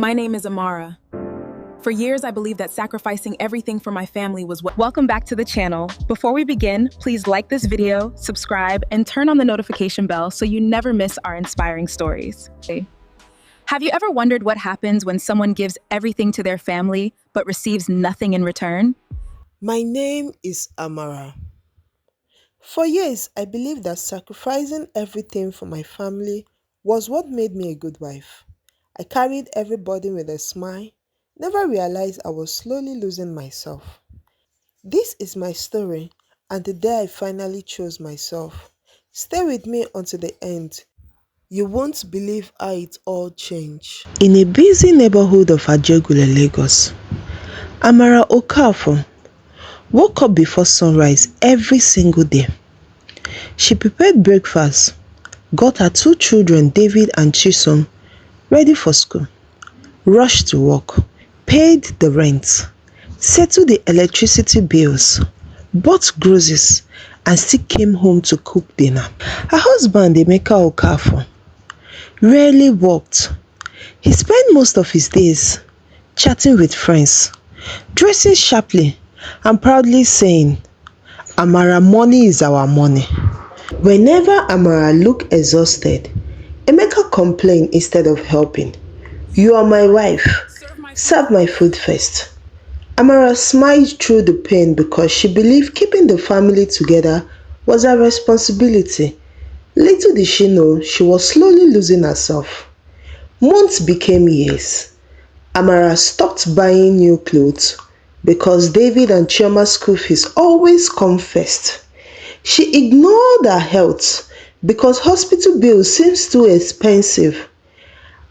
My name is Amara. For years, I believed that sacrificing everything for my family was what— Welcome back to the channel. Before we begin, please like this video, subscribe, and turn on the notification bell so you never miss our inspiring stories. Have you ever wondered what happens when someone gives everything to their family but receives nothing in return? My name is Amara. For years, I believed that sacrificing everything for my family was what made me a good wife. I carried everybody with a smile, never realized I was slowly losing myself. This is my story, and the day I finally chose myself. Stay with me until the end. You won't believe how it all changed. In a busy neighborhood of Ajegule, Lagos, Amara Okafor woke up before sunrise every single day. She prepared breakfast, got her two children David and Chisom ready for school, rushed to work, paid the rent, settled the electricity bills, bought groceries, and still came home to cook dinner. Her husband, Emeka Okafor, rarely worked. He spent most of his days chatting with friends, dressing sharply, and proudly saying, "Amara, money is our money." Whenever Amara looked exhausted, Emeka complained instead of helping. "You are my wife. Serve my food first." Amara smiled through the pain because she believed keeping the family together was her responsibility. Little did she know she was slowly losing herself. Months became years. Amara stopped buying new clothes because David and Chioma's school fees always come first. She ignored her health because hospital bills seemed too expensive.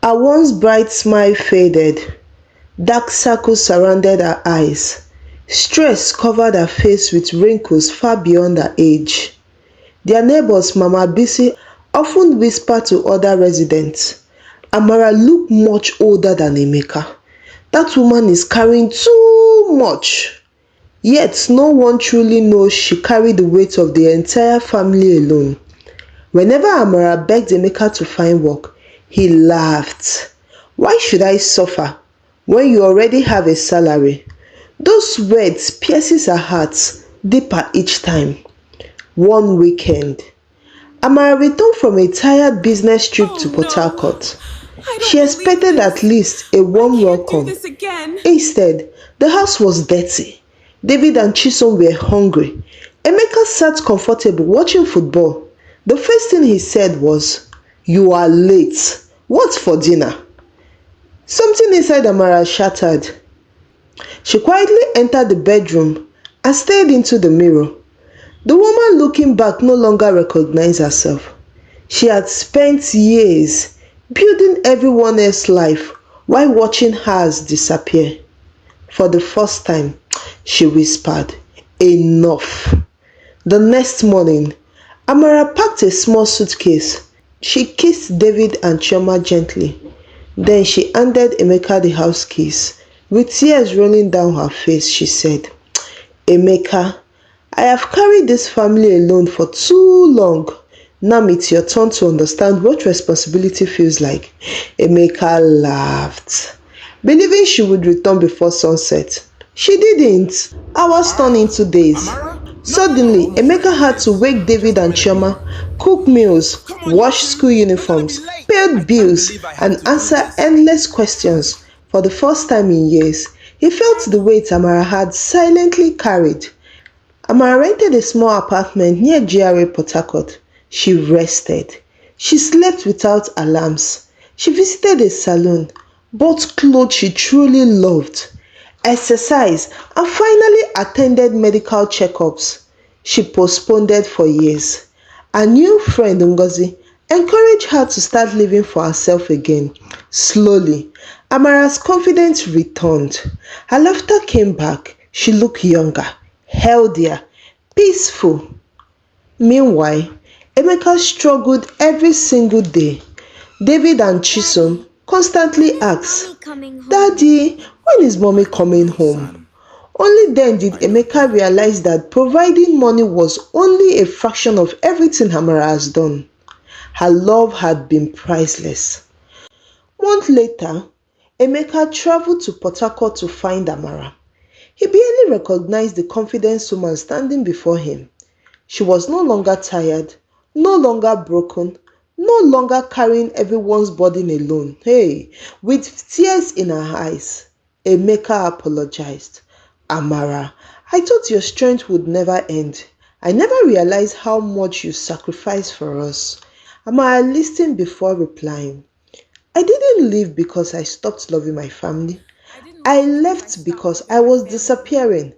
Her once bright smile faded. Dark circles surrounded her eyes. Stress covered her face with wrinkles far beyond her age. Their neighbors, Mama Bisi, often whispered to other residents, "Amara looked much older than Emeka. That woman is carrying too much." Yet no one truly knows she carried the weight of the entire family alone. Whenever Amara begged Emeka to find work, he laughed. "Why should I suffer when you already have a salary?" Those words pierces her heart deeper each time. One weekend, Amara returned from a tired business trip to Port Harcourt. She expected at least a warm welcome. Instead, the house was dirty. David and Chisom were hungry. Emeka sat comfortable watching football. The first thing he said was, "You are late. What's for dinner?" Something inside Amara shattered. She quietly entered the bedroom and stared into the mirror. The woman looking back no longer recognized herself. She had spent years building everyone else's life while watching hers disappear. For the first time, she whispered, "Enough." The next morning, Amara packed a small suitcase. She kissed David and Chioma gently. Then she handed Emeka the house keys. With tears rolling down her face, she said, "Emeka, I have carried this family alone for too long. Now it's your turn to understand what responsibility feels like." Emeka laughed, believing she would return before sunset. She didn't. Hours turned into days. Suddenly, Emeka had to wake David and Chioma, cook meals, wash school uniforms, pay bills, and answer endless questions. For the first time in years, he felt the weight Amara had silently carried. Amara rented a small apartment near GRA Port Harcourt. She rested. She slept without alarms. She visited a salon, bought clothes she truly loved, exercised, and finally attended medical checkups she postponed for years. Her new friend Ngozi encouraged her to start living for herself again. Slowly, Amara's confidence returned. Her laughter came back. She looked younger, healthier, peaceful. Meanwhile, Emeka struggled every single day. David and Chisom constantly asked, "Daddy, when is mommy coming home?" Only then did Emeka realize that providing money was only a fraction of everything Amara has done. Her love had been priceless. Months later, Emeka traveled to Port Harcourt to find Amara. He barely recognized the confident woman standing before him. She was no longer tired, no longer broken, no longer carrying everyone's burden alone. Hey, with tears in her eyes, Emeka apologized. Amara, I thought your strength would never end. I never realized how much you sacrificed for us. Amara listened before replying. I didn't leave because I stopped loving my family. I left because I was disappearing.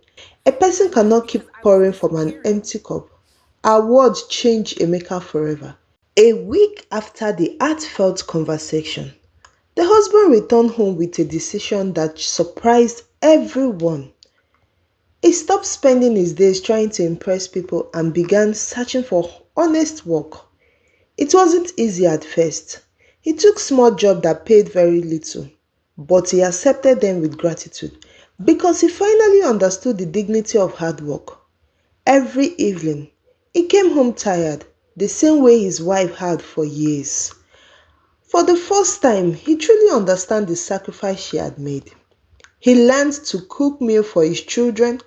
A person cannot keep pouring from an empty cup. Our words changed Emeka forever. A week after the heartfelt conversation, the husband returned home with a decision that surprised everyone. He stopped spending his days trying to impress people and began searching for honest work. It wasn't easy at first. He took small jobs that paid very little, but he accepted them with gratitude because he finally understood the dignity of hard work. Every evening, he came home tired, the same way his wife had for years. For the first time, he truly understood the sacrifice she had made. He learned to cook meals for his children,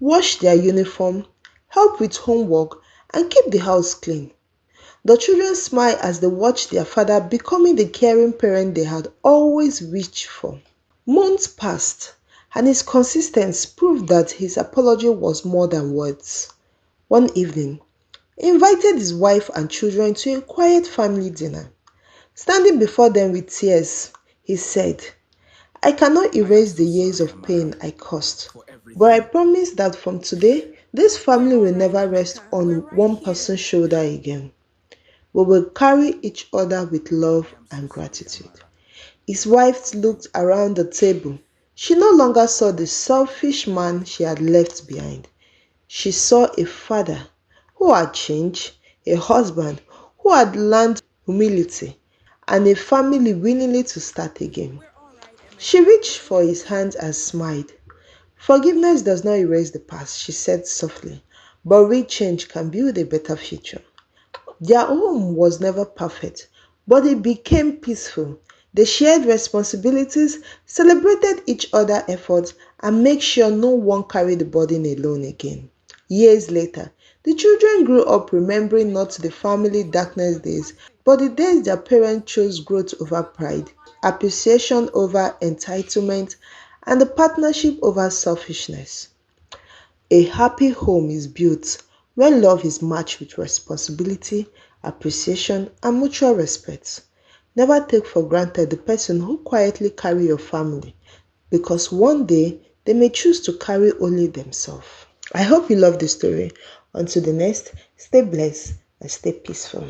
wash their uniform, help with homework, and keep the house clean. The children smiled as they watched their father becoming the caring parent they had always wished for. Months passed, and his consistency proved that his apology was more than words. One evening, he invited his wife and children to a quiet family dinner. Standing before them with tears, he said, I cannot erase the years of pain I caused, but I promise that from today, this family will never rest on one person's shoulder again. We will carry each other with love and gratitude. His wife looked around the table. She no longer saw the selfish man she had left behind. She saw a father who had changed, a husband who had learned humility, and a family willingly to start again. She reached for his hand and smiled. Forgiveness does not erase the past, she said softly, but real change can build a better future. Their home was never perfect, but it became peaceful. They shared responsibilities, celebrated each other's efforts, and made sure no one carried the burden alone again. Years later, the children grew up remembering not the family darkness days, but the days their parents chose growth over pride, appreciation over entitlement, and the partnership over selfishness. A happy home is built when love is matched with responsibility, appreciation, and mutual respect. Never take for granted the person who quietly carry your family, because one day they may choose to carry only themselves. I hope you love this story. Until the next, stay blessed and stay peaceful.